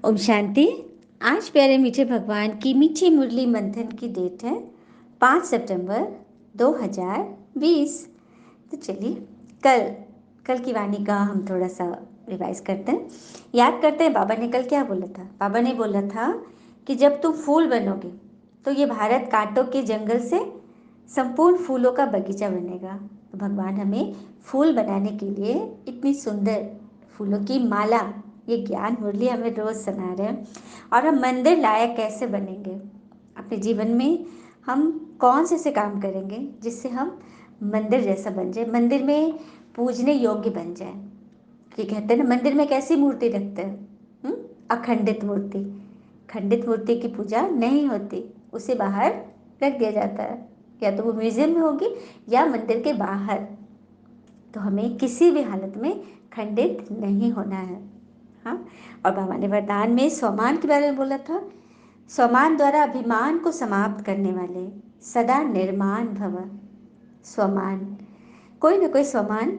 ओम शांति। आज प्यारे मीठे भगवान की मीठी मुरली मंथन की डेट है 5 सितंबर 2020। तो चलिए कल कल की वाणी का हम थोड़ा सा रिवाइज करते हैं, याद करते हैं। बाबा ने कल क्या बोला था? बाबा ने बोला था कि जब तुम फूल बनोगे तो ये भारत कांटों के जंगल से संपूर्ण फूलों का बगीचा बनेगा। तो भगवान हमें फूल बनाने के लिए इतनी सुंदर फूलों की माला, ये ज्ञान मुरली हमें रोज सुना रहे हैं। और हम मंदिर लायक कैसे बनेंगे अपने जीवन में? हम कौन से काम करेंगे जिससे हम मंदिर जैसा बन जाए, मंदिर में पूजने योग्य बन जाए? कि कहते हैं ना, मंदिर में कैसी मूर्ति रखते हैं? अखंडित मूर्ति। खंडित मूर्ति की पूजा नहीं होती, उसे बाहर रख दिया जाता है, या तो वो म्यूजियम में होगी या मंदिर के बाहर। तो हमें किसी भी हालत में खंडित नहीं होना है। हाँ। और बाबा ने वरदान में स्वमान के बारे में बोला था, स्वमान द्वारा अभिमान को समाप्त करने वाले सदा निर्माण भव। स्वमान, कोई ना कोई स्वमान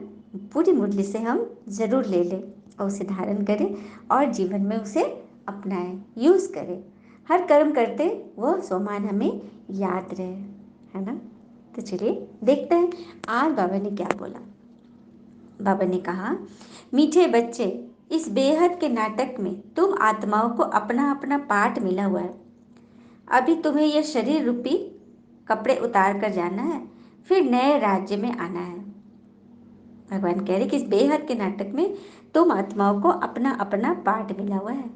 पूरी मुरली से हम जरूर ले लें और उसे धारण करें और जीवन में उसे अपनाएं, यूज करें। हर कर्म करते वह स्वमान हमें याद रहे, है ना। तो चलिए देखते हैं आज बाबा ने क्या बोला। बाबा ने कहा, मीठे बच्चे, इस बेहद के नाटक में तुम आत्माओं को अपना अपना पार्ट मिला हुआ है। अभी तुम्हें यह शरीर रूपी कपड़े उतार कर जाना है, फिर नए राज्य में आना है। भगवान कह रहे कि इस बेहद के नाटक में तुम आत्माओं को अपना अपना पार्ट मिला हुआ है।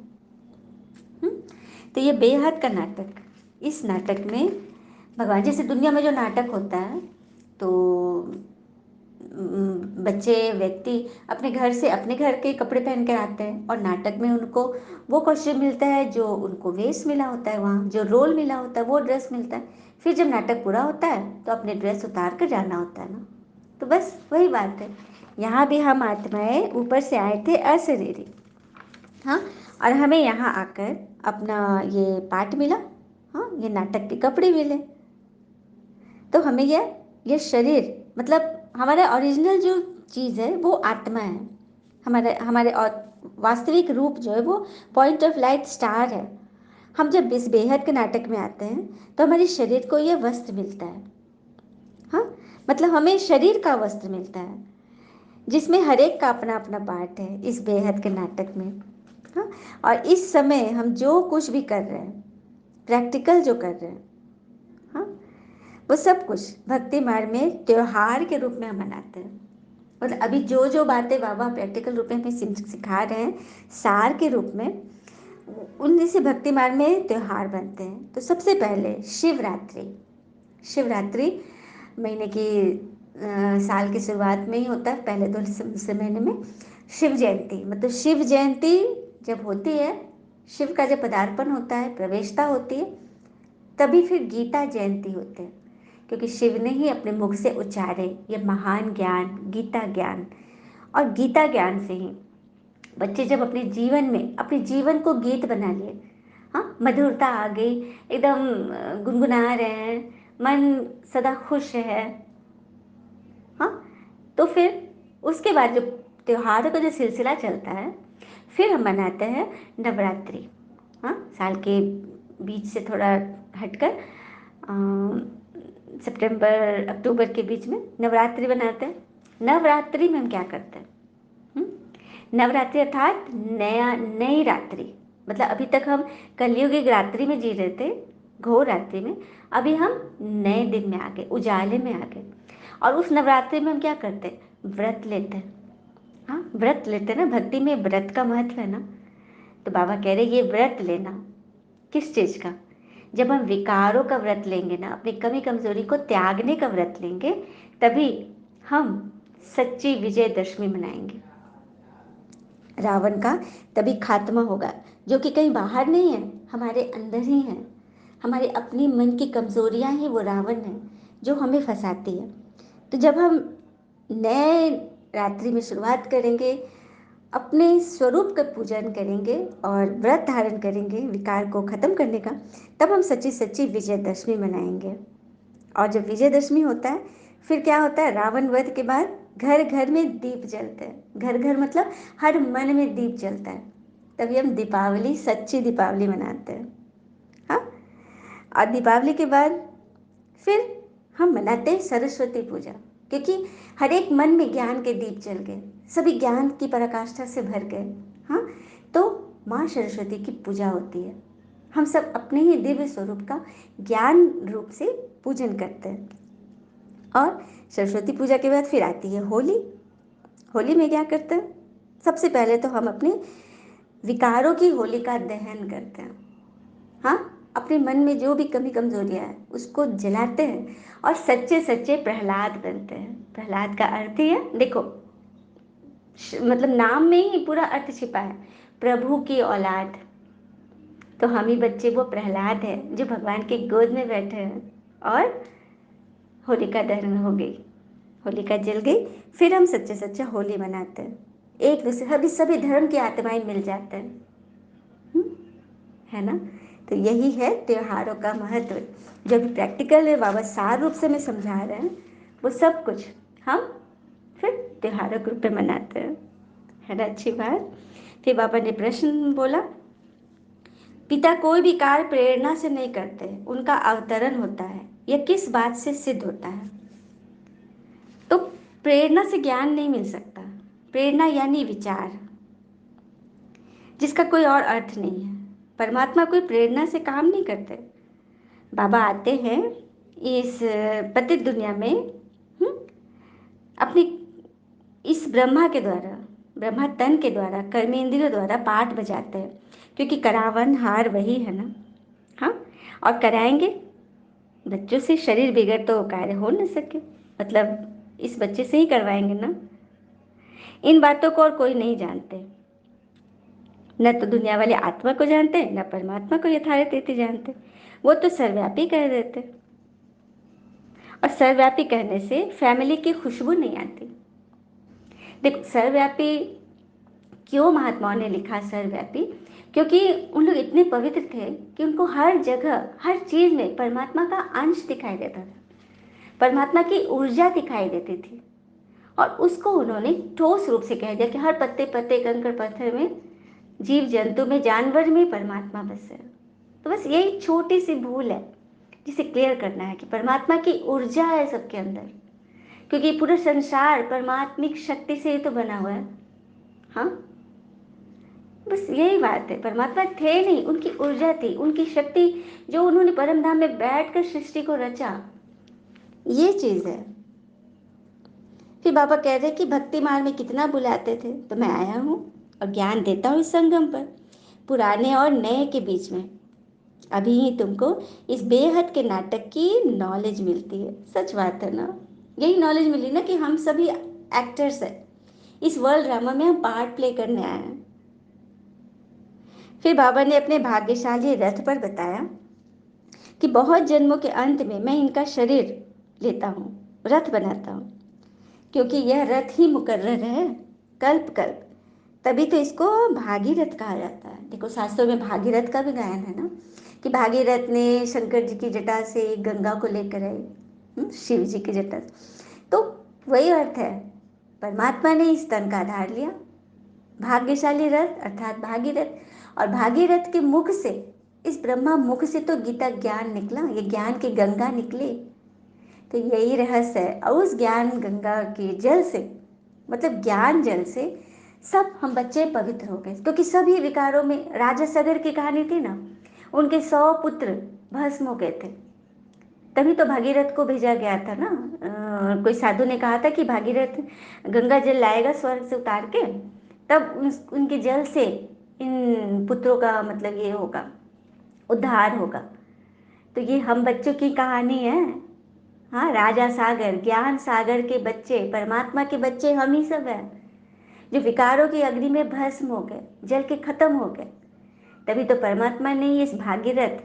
तो ये बेहद का नाटक, इस नाटक में भगवान, जैसे दुनिया में जो नाटक होता है तो बच्चे, व्यक्ति अपने घर से अपने घर के कपड़े पहन कर आते हैं और नाटक में उनको वो कॉस्ट्यूम मिलता है जो उनको वेश मिला होता है, वहाँ जो रोल मिला होता है वो ड्रेस मिलता है। फिर जब नाटक पूरा होता है तो अपने ड्रेस उतार कर जाना होता है ना। तो बस वही बात है, यहाँ भी हम आत्माएं ऊपर से आए थे अशरीरी। हाँ। और हमें यहाँ आकर अपना ये पाठ मिला, हाँ, ये नाटक के कपड़े मिले। तो हमें यह शरीर, मतलब हमारा ओरिजिनल जो चीज़ है वो आत्मा है। हमारे हमारे और वास्तविक रूप जो है वो पॉइंट ऑफ लाइट स्टार है। हम जब इस बेहद के नाटक में आते हैं तो हमारे शरीर को यह वस्त्र मिलता है। हाँ, मतलब हमें शरीर का वस्त्र मिलता है जिसमें हर एक का अपना अपना पार्ट है इस बेहद के नाटक में। हाँ। और इस समय हम जो कुछ भी कर रहे हैं, प्रैक्टिकल जो कर रहे हैं, हाँ, वो सब कुछ भक्ति मार्ग में त्योहार के रूप में हम मनाते हैं। और अभी जो जो बातें बाबा प्रैक्टिकल रूप में हमें सिखा रहे हैं सार के रूप में, उनमें से भक्ति मार्ग में त्योहार बनते हैं। तो सबसे पहले शिवरात्रि। शिवरात्रि महीने की साल की शुरुआत में ही होता है, पहले दो से महीने में। शिव जयंती, मतलब शिव जयंती जब होती है, शिव का जब पदार्पण होता है, प्रवेशता होती है, तभी फिर गीता जयंती होती है। क्योंकि शिव ने ही अपने मुख से उच्चारे ये महान ज्ञान, गीता ज्ञान। और गीता ज्ञान से ही बच्चे जब अपने जीवन में अपने जीवन को गीत बना लिए, हाँ, मधुरता आ गई, एकदम गुनगुना रहे हैं, मन सदा खुश है, हाँ, तो फिर उसके बाद जो त्योहारों का जो सिलसिला चलता है, फिर हम मनाते हैं नवरात्रि। हाँ, साल के बीच से थोड़ा हटकर सितंबर अक्टूबर के बीच में नवरात्रि बनाते हैं। नवरात्रि में हम क्या करते हैं? नवरात्रि अर्थात नया, नई रात्रि। मतलब अभी तक हम कलयुगी रात्रि में जी रहे थे, घोर रात्रि में। अभी हम नए दिन में आ गए, उजाले में आ गए। और उस नवरात्रि में हम क्या करते हैं? व्रत लेते हैं। हाँ, व्रत लेते हैं ना, भक्ति में व्रत का महत्व है ना। तो बाबा कह रहे ये व्रत लेना, किस चीज़ का? जब हम विकारों का व्रत लेंगे ना, अपनी कमी कमजोरी को त्यागने का व्रत लेंगे, तभी हम सच्ची विजयदशमी मनाएंगे। रावण का तभी खात्मा होगा, जो कि कहीं बाहर नहीं है, हमारे अंदर ही है। हमारी अपनी मन की कमजोरियां ही वो रावण है जो हमें फंसाती है। तो जब हम नए रात्रि में शुरुआत करेंगे, अपने स्वरूप का पूजन करेंगे और व्रत धारण करेंगे विकार को खत्म करने का, तब हम सच्ची सच्ची विजयदशमी मनाएंगे। और जब विजयदशमी होता है, फिर क्या होता है? रावण वध के बाद घर घर में दीप जलते हैं। घर घर मतलब हर मन में दीप जलता है। तभी हम दीपावली, सच्ची दीपावली मनाते हैं। हाँ, और दीपावली के बाद फिर हम मनाते हैं सरस्वती पूजा, क्योंकि हर एक मन में ज्ञान के दीप जल गए, सभी ज्ञान की पराकाष्ठा से भर गए। हाँ, तो माँ सरस्वती की पूजा होती है। हम सब अपने ही दिव्य स्वरूप का ज्ञान रूप से पूजन करते हैं। और सरस्वती पूजा के बाद फिर आती है होली। होली में क्या करते हैं? सबसे पहले तो हम अपने विकारों की होलिका दहन करते हैं। हाँ, अपने मन में जो भी कमी कमजोरियां हैं उसको जलाते हैं और सच्चे सच्चे प्रहलाद बनते हैं। प्रहलाद का अर्थ ही है, देखो मतलब नाम में ही पूरा अर्थ छिपा है, प्रभु की औलाद। तो हम ही बच्चे वो प्रहलाद है जो भगवान के गोद में बैठे हैं। और होलिका दहन हो गई, होलिका जल गई, फिर हम सच्चे सच्चा होली मनाते हैं। एक दूसरे सभी धर्म की आत्माएं मिल जाते हैं। हम्म, है ना? तो यही है त्योहारों का महत्व। जो भी प्रैक्टिकल है बाबा सार रूप से में समझा रहे हैं, वो सब कुछ हम फिर त्योहारों के रूप में मनाते हैं। है ना अच्छी बात? फिर बाबा ने प्रश्न बोला, पिता कोई भी कार्य प्रेरणा से नहीं करते, उनका अवतरण होता है, यह किस बात से सिद्ध होता है? तो प्रेरणा से ज्ञान नहीं मिल सकता। प्रेरणा यानी विचार, जिसका कोई और अर्थ नहीं है। परमात्मा कोई प्रेरणा से काम नहीं करते। बाबा आते हैं इस पतित दुनिया में, अपनी इस ब्रह्मा के द्वारा, ब्रह्मा तन के द्वारा, कर्मेंद्रियों द्वारा पाठ बजाते हैं, क्योंकि करावन हार वही है ना। हाँ, और कराएंगे बच्चों से, शरीर बिगड़ तो कार्य हो न सके, मतलब इस बच्चे से ही करवाएंगे ना। इन बातों को और कोई नहीं जानते, न तो दुनिया वाले आत्मा को जानते, न परमात्मा को यथार्थ रीति जानते। वो तो सर्वव्यापी कह देते, और सर्वव्यापी कहने से फैमिली की खुशबू नहीं आती। देखो सर्वव्यापी क्यों महात्माओं ने लिखा सर्वव्यापी? क्योंकि उन लोग इतने पवित्र थे कि उनको हर जगह हर चीज में परमात्मा का अंश दिखाई देता था, परमात्मा की ऊर्जा दिखाई देती थी। और उसको उन्होंने ठोस रूप से कह दिया कि हर पत्ते पत्ते, कंकड़ पत्थर में, जीव जंतु में, जानवर में परमात्मा बसे। तो बस यही छोटी सी भूल है जिसे क्लियर करना है कि परमात्मा की ऊर्जा है सबके अंदर, क्योंकि पूरा संसार परमात्मिक शक्ति से ही तो बना हुआ है। हाँ, बस यही बात है। परमात्मा थे नहीं, उनकी ऊर्जा थी, उनकी शक्ति, जो उन्होंने परम धाम में बैठकर सृष्टि को रचा, ये चीज है। फिर बाबा कह रहे कि भक्ति मार्ग में कितना बुलाते थे, तो मैं आया हूँ और ज्ञान देता हूँ इस संगम पर, पुराने और नए के बीच में। अभी ही तुमको इस बेहद के नाटक की नॉलेज मिलती है। सच बात है ना, यही नॉलेज मिली ना कि हम सभी एक्टर्स हैं, इस वर्ल्ड ड्रामा में हम पार्ट प्ले करने आए हैं। फिर बाबा ने अपने भाग्यशाली रथ पर बताया कि बहुत जन्मों के अंत में मैं इनका शरीर लेता हूँ, रथ बनाता हूँ, क्योंकि यह रथ ही मुकर्रर है कल्प कल्प। तभी तो इसको भागीरथ कहा जाता है। देखो शास्त्रों में भागीरथ का भी गायन है ना, कि भागीरथ ने शंकर जी की जटा से गंगा को लेकर आए, शिव जी की जटा से। तो वही अर्थ है, परमात्मा ने इस तन का आधार लिया, भाग्यशाली रथ अर्थात भागीरथ, और भागीरथ के मुख से, इस ब्रह्मा मुख से तो गीता ज्ञान निकला, ये ज्ञान की गंगा निकली। तो यही रहस्य है। और उस ज्ञान गंगा के जल से, मतलब ज्ञान जल से सब हम बच्चे पवित्र हो गए, क्योंकि सभी विकारों में, राजा सगर की कहानी थी ना, उनके 100 पुत्र भस्म हो गए थे। तभी तो भागीरथ को भेजा गया था ना। कोई साधु ने कहा था कि भागीरथ गंगा जल लाएगा स्वर्ग से उतार के, तब उनके जल से इन पुत्रों का मतलब ये होगा, उद्धार होगा। तो ये हम बच्चों की कहानी है। हाँ, राजा सागर, ज्ञान सागर के बच्चे, परमात्मा के बच्चे हम ही सब हैं, जो विकारों की अग्नि में भस्म हो गए, जल के खत्म हो गए। तभी तो परमात्मा ने इस भागीरथ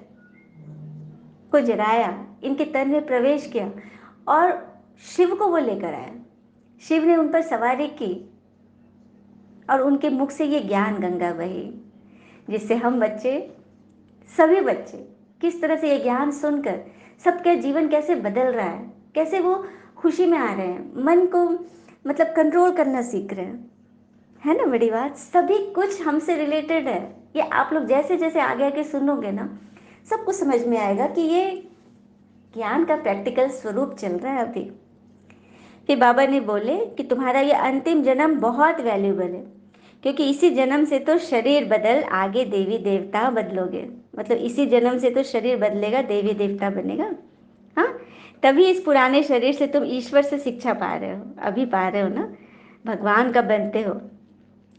को जगाया, इनके तन में प्रवेश किया, और शिव को वो लेकर आया। शिव ने उन पर सवारी की, और उनके मुख से ये ज्ञान गंगा बही, जिससे हम बच्चे, सभी बच्चे किस तरह से ये ज्ञान सुनकर सबके जीवन कैसे बदल रहा है, कैसे वो खुशी में आ रहे हैं, मन को मतलब कंट्रोल करना सीख रहे हैं। है ना बड़ी बात, सभी कुछ हमसे रिलेटेड है। ये आप लोग जैसे जैसे आगे आगे सुनोगे ना, सब कुछ समझ में आएगा कि ये ज्ञान का प्रैक्टिकल स्वरूप चल रहा है अभी। फिर बाबा ने बोले कि तुम्हारा ये अंतिम जन्म बहुत वैल्यूबल है, क्योंकि इसी जन्म से तो शरीर बदल आगे देवी देवता बदलोगे। मतलब इसी जन्म से तो शरीर बदलेगा, देवी देवता बनेगा। हाँ, तभी इस पुराने शरीर से तुम ईश्वर से शिक्षा पा रहे हो, अभी पा रहे हो ना, भगवान का बनते हो।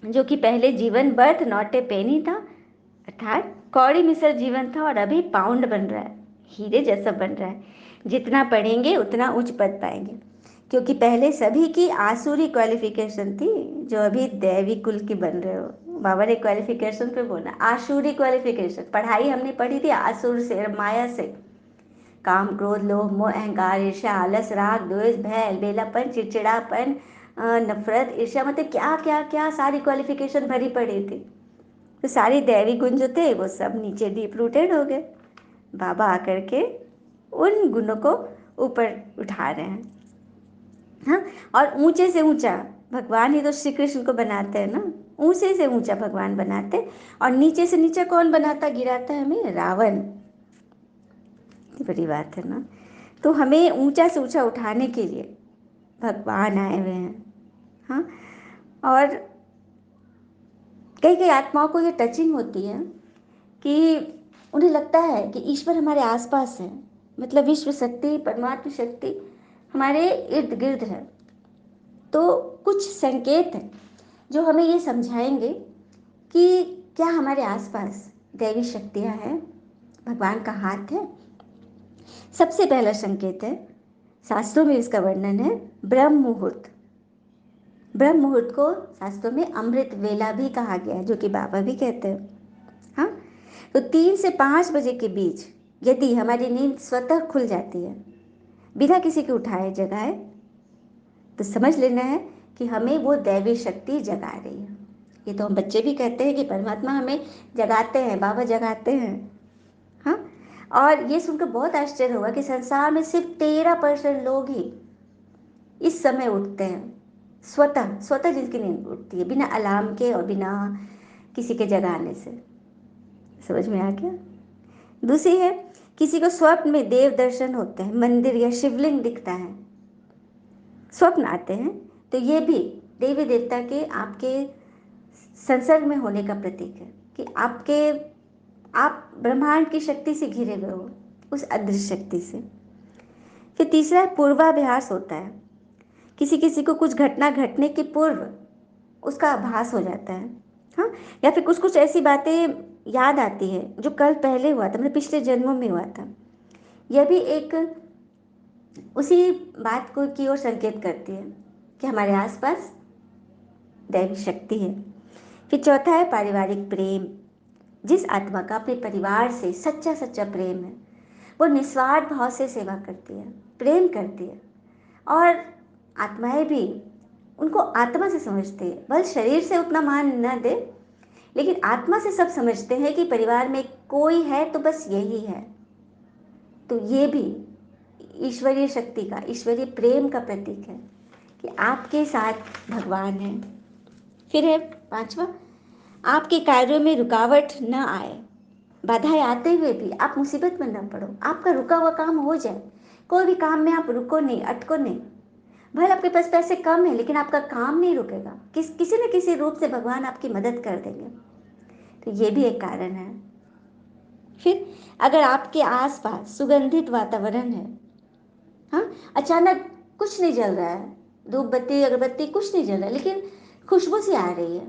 जो कि पहले जीवन बर्थ नॉट ए पेनी था, अर्थात कौड़ी मिसल जीवन था, और अभी पाउंड बन रहा है, हीरे जैसा बन रहा है। जितना पढ़ेंगे उतना उच्च पद पाएंगे, क्योंकि पहले सभी की आसुरी क्वालिफिकेशन थी, जो अभी दैवी कुल की बन रहे हो। बाबा ने क्वालिफिकेशन पे बोला, आसुरी क्वालिफिकेशन, पढ़ाई हमने पढ़ी थी आसुर से, माया से। काम क्रोध लोभ मोह अहंकार ईर्ष्या आलस राग द्वेष भय बेलापन चिड़चिड़ापन नफरत ईर्ष्या, मतलब क्या क्या क्या सारी क्वालिफिकेशन भरी पड़ी थी। तो सारी दैवी गुण जो थे वो सब नीचे डीप रूटेड हो गए। बाबा आकर के उन गुणों को ऊपर उठा रहे हैं। हाँ, और ऊंचे से ऊंचा भगवान ही तो श्री कृष्ण को बनाते हैं ना, ऊंचे से ऊंचा भगवान बनाते, और नीचे से नीचा कौन बनाता गिराता है हमें, रावण। बड़ी बात है ना। तो हमें ऊंचा से ऊंचा उठाने के लिए भगवान आए हुए हैं। हाँ, और कई कई आत्माओं को ये टचिंग होती है कि उन्हें लगता है कि ईश्वर हमारे आसपास है, मतलब विश्व शक्ति परमात्म शक्ति हमारे इर्द गिर्द है। तो कुछ संकेत हैं जो हमें ये समझाएंगे कि क्या हमारे आसपास दैवी शक्तियाँ हैं, भगवान का हाथ है। सबसे पहला संकेत है, शास्त्रों में इसका वर्णन है, ब्रह्म मुहूर्त। ब्रह्म मुहूर्त को शास्त्रों में अमृत वेला भी कहा गया है, जो कि बाबा भी कहते हैं। हाँ, तो 3 से 5 बजे के बीच यदि हमारी नींद स्वतः खुल जाती है, बिना किसी के उठाए जगाए, तो समझ लेना है कि हमें वो दैवी शक्ति जगा रही है। ये तो हम बच्चे भी कहते हैं कि परमात्मा हमें जगाते हैं, बाबा जगाते हैं। हाँ, और ये सुनकर बहुत आश्चर्य होगा कि संसार में सिर्फ 13% लोग ही इस समय उठते हैं, स्वतः स्वतः जिनकी नींद उठती है, बिना अलार्म के और बिना किसी के जगाने से। समझ में आ गया। दूसरी है, किसी को स्वप्न में देव दर्शन होते हैं, मंदिर या शिवलिंग दिखता है, स्वप्न आते हैं, तो ये भी देवी देवता के आपके संसर्ग में होने का प्रतीक है कि आप ब्रह्मांड की शक्ति से घिरे हुए हो, उस अदृश्य शक्ति से। फिर तीसरा है, पूर्वाभ्यास होता है, किसी किसी को कुछ घटना घटने के पूर्व उसका आभास हो जाता है। हाँ, या फिर कुछ कुछ ऐसी बातें याद आती है जो कल पहले हुआ था, मतलब पिछले जन्मों में हुआ था। यह भी एक उसी बात को की ओर संकेत करती है कि हमारे आसपास दैवी शक्ति है। फिर चौथा है पारिवारिक प्रेम। जिस आत्मा का अपने परिवार से सच्चा सच्चा प्रेम है, वो निस्वार्थ भाव से सेवा करती है, प्रेम करती है। और आत्माएं भी उनको आत्मा से समझते हैं, भले शरीर से उतना मान न दे, लेकिन आत्मा से सब समझते हैं कि परिवार में कोई है तो बस यही है। तो ये भी ईश्वरीय शक्ति का, ईश्वरीय प्रेम का प्रतीक है कि आपके साथ भगवान है। फिर है पांचवा, आपके कार्यों में रुकावट न आए, बाधाएं आते हुए भी आप मुसीबत में न पड़ो, आपका रुका हुआ काम हो जाए। कोई भी काम में आप रुको नहीं, अटको नहीं। भले आपके पास पैसे कम है, लेकिन आपका काम नहीं रुकेगा, किसी न किसी रूप से भगवान आपकी मदद कर देंगे। तो ये भी एक कारण है। फिर अगर आपके आसपास सुगंधित वातावरण है, हाँ, अचानक कुछ नहीं जल रहा है, धूप बत्ती अगरबत्ती कुछ नहीं जल रहा है, लेकिन खुशबू सी आ रही है,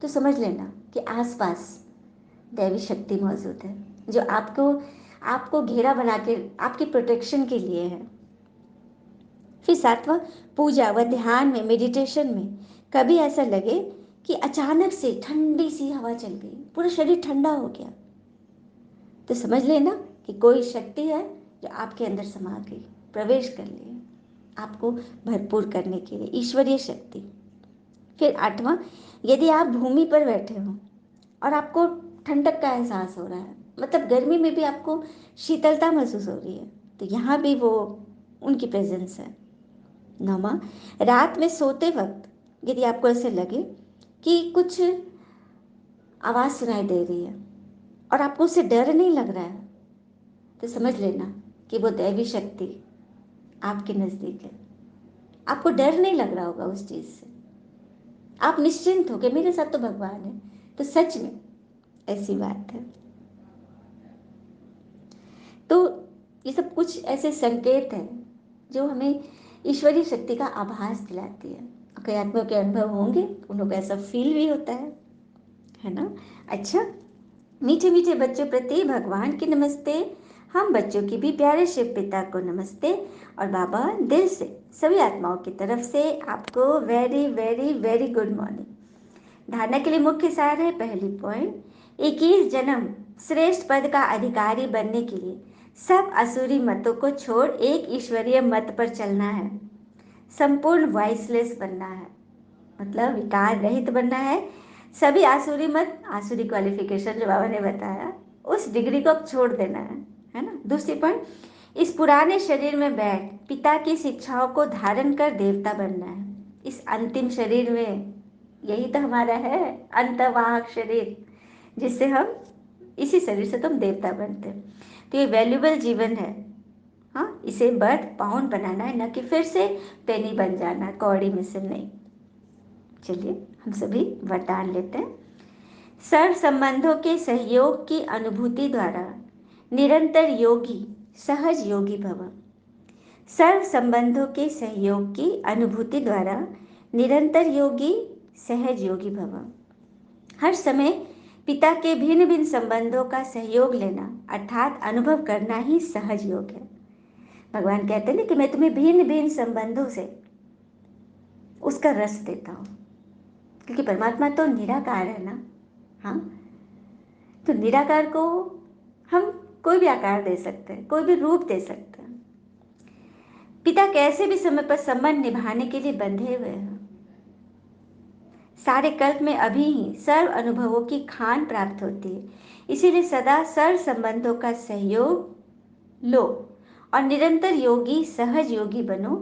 तो समझ लेना कि आसपास दैवी शक्ति मौजूद है, जो आपको आपको घेरा बना के आपकी प्रोटेक्शन के लिए है। फिर सातवां, पूजा व ध्यान में, मेडिटेशन में कभी ऐसा लगे कि अचानक से ठंडी सी हवा चल गई, पूरा शरीर ठंडा हो गया, तो समझ लेना कि कोई शक्ति है जो आपके अंदर समा गई, प्रवेश कर ली आपको भरपूर करने के लिए, ईश्वरीय शक्ति। फिर आठवां, यदि आप भूमि पर बैठे हो और आपको ठंडक का एहसास हो रहा है, मतलब गर्मी में भी आपको शीतलता महसूस हो रही है, तो यहाँ भी वो उनकी प्रेजेंस है। नौवां, रात में सोते वक्त यदि आपको ऐसे लगे कि कुछ आवाज़ सुनाई दे रही है और आपको उससे डर नहीं लग रहा है, तो समझ लेना कि वो दैवी शक्ति आपके नज़दीक है। आपको डर नहीं लग रहा होगा उस चीज़ से, आप निश्चिंत हो कि मेरे साथ तो भगवान है। तो सच में ऐसी बात है। तो ये सब कुछ ऐसे संकेत हैं जो हमें ईश्वरीय शक्ति का आभास दिलाती है। कई आत्माओं के अनुभव होंगे, उन लोगों को ऐसा फील भी होता है ना। अच्छा, मीठे मीठे बच्चों प्रति भगवान की नमस्ते। हम बच्चों की भी प्यारे शिव पिता को नमस्ते। और बाबा दिल से सभी आत्माओं की तरफ से आपको very very very good morning. धारणा के लिए मुख्य सार है, पहली पॉइंट, 21 जन्म श्रेष्ठ पद का अधिकारी बनने के लिए सब असुरी मतों को छोड़ एक ईश्वरीय मत पर चलना है। संपूर्ण वॉइसलेस बनना है, मतलब विकार रहित बनना है। सभी आसुरी मत, आसुरी क्वालिफिकेशन जो बाबा ने बताया, उस डिग्री को अब छोड़ देना है ना। दूसरी पॉइंट, इस पुराने शरीर में बैठ पिता की शिक्षाओं को धारण कर देवता बनना है। इस अंतिम शरीर में, यही तो हमारा है अंतवाहक शरीर, जिससे हम, इसी शरीर से तो हम देवता बनते हैं। तो ये वैल्यूबल जीवन है। हाँ, इसे बर्थ पाउंड बनाना है, न कि फिर से पेनी बन जाना, कौड़ी मिसल नहीं। चलिए हम सभी वरदान लेते हैं। सर्व संबंधों के सहयोग की अनुभूति द्वारा निरंतर योगी सहज योगी भव। सर्व संबंधों के सहयोग की अनुभूति द्वारा निरंतर योगी सहज योगी भव। हर समय पिता के भिन्न भिन्न संबंधों का सहयोग लेना अर्थात अनुभव करना ही सहज योग है। भगवान कहते हैं ना कि मैं तुम्हें भिन्न भिन्न संबंधों से उसका रस देता हूँ, क्योंकि परमात्मा तो निराकार है ना। हाँ, तो निराकार को हम कोई भी आकार दे सकते हैं, कोई भी रूप दे सकते हैं। पिता कैसे भी समय पर संबंध निभाने के लिए बंधे हुए हैं। सारे कल्प में अभी ही सर्व अनुभवों की खान प्राप्त होती है, इसीलिए सदा सर्व संबंधों का सहयोग लो और निरंतर योगी सहज योगी बनो।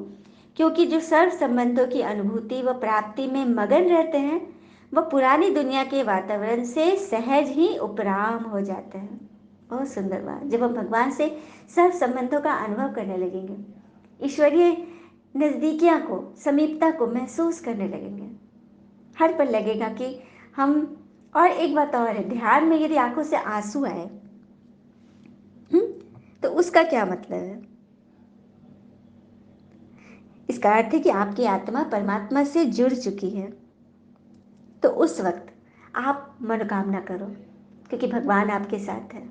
क्योंकि जो सर्व संबंधों की अनुभूति व प्राप्ति में मगन रहते हैं, वह पुरानी दुनिया के वातावरण से सहज ही उपराम हो जाते हैं। बहुत सुंदर बात, जब हम भगवान से सर्व संबंधों का अनुभव करने लगेंगे, ईश्वरीय नज़दीकियाँ को, समीपता को महसूस करने लगेंगे, हर पल लगेगा कि हम। और एक बात और है, ध्यान में यदि आंखों से आंसू आए, तो उसका क्या मतलब है? इसका अर्थ है कि आपकी आत्मा परमात्मा से जुड़ चुकी है। तो उस वक्त आप मनोकामना करो, क्योंकि भगवान आपके साथ है।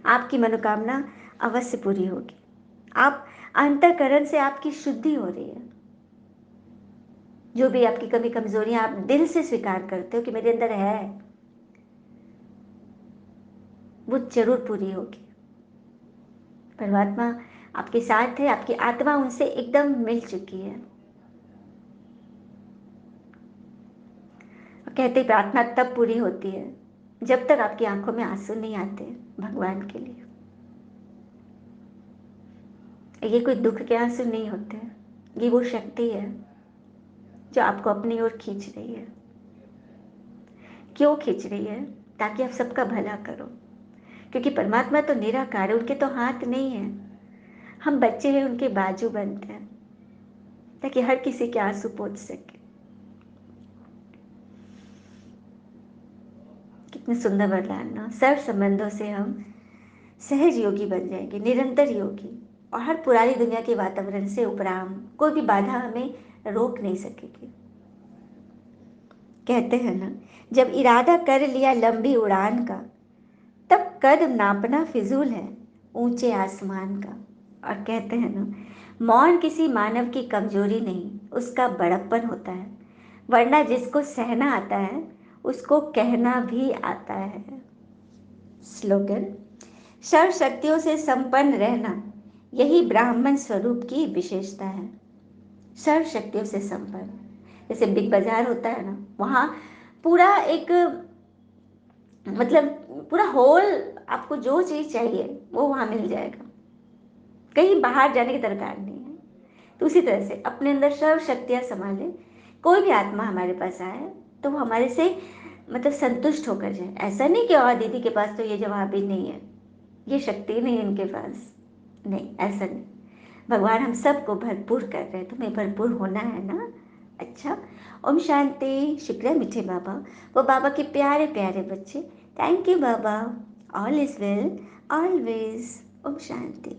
आपकी मनोकामना अवश्य पूरी होगी। आप, अंतःकरण से आपकी शुद्धि हो रही है। जो भी आपकी कमी कमजोरियां आप दिल से स्वीकार करते हो कि मेरे अंदर है, वो जरूर पूरी होगी। परमात्मा आपके साथ है, आपकी आत्मा उनसे एकदम मिल चुकी है। कहते प्रार्थना तब पूरी होती है जब तक आपकी आंखों में आंसू नहीं आते भगवान के लिए। ये कोई दुख के आंसू नहीं होते, ये वो शक्ति है जो आपको अपनी ओर खींच रही है। क्यों खींच रही है? ताकि आप सबका भला करो, क्योंकि परमात्मा तो निराकार है, उनके तो हाथ नहीं है। हम बच्चे हैं, उनके बाजू बनते हैं ताकि हर किसी के आंसू पोंछ सके। कितने सुंदर वरदान ना। सर्व संबंधों से हम सहज योगी बन जाएंगे, निरंतर योगी, और हर पुरानी दुनिया के वातावरण से उपराम, कोई भी बाधा हमें रोक नहीं सकेगी। कहते हैं ना, जब इरादा कर लिया लंबी उड़ान का, तब कद नापना फिजूल है ऊंचे आसमान का। और कहते हैं ना, मौन किसी मानव की कमजोरी नहीं, उसका बड़प्पन होता है। वरना जिसको सहना आता है, उसको कहना भी आता है। स्लोगन, सर्व शक्तियों से संपन्न रहना यही ब्राह्मण स्वरूप की विशेषता है। सर्व शक्तियों से संपन्न, जैसे बिग बाजार होता है ना, वहाँ पूरा एक, मतलब पूरा होल, आपको जो चीज़ चाहिए वो वहाँ मिल जाएगा, कहीं बाहर जाने की दरकार नहीं है। तो उसी तरह से अपने अंदर सर्व शक्तियाँ संभालें। कोई भी आत्मा हमारे पास आए तो वो हमारे से मतलब संतुष्ट होकर जाए। ऐसा नहीं कि दीदी के पास तो ये जवाब ही नहीं है, ये शक्ति ही नहीं है इनके पास। नहीं, ऐसा नहीं। भगवान हम सबको भरपूर कर रहे हैं, तुम्हें भरपूर होना है ना। अच्छा, ओम शांति। शुक्रिया मीठे बाबा, वो बाबा के प्यारे प्यारे बच्चे। थैंक यू बाबा। All is well always. ओम शांति।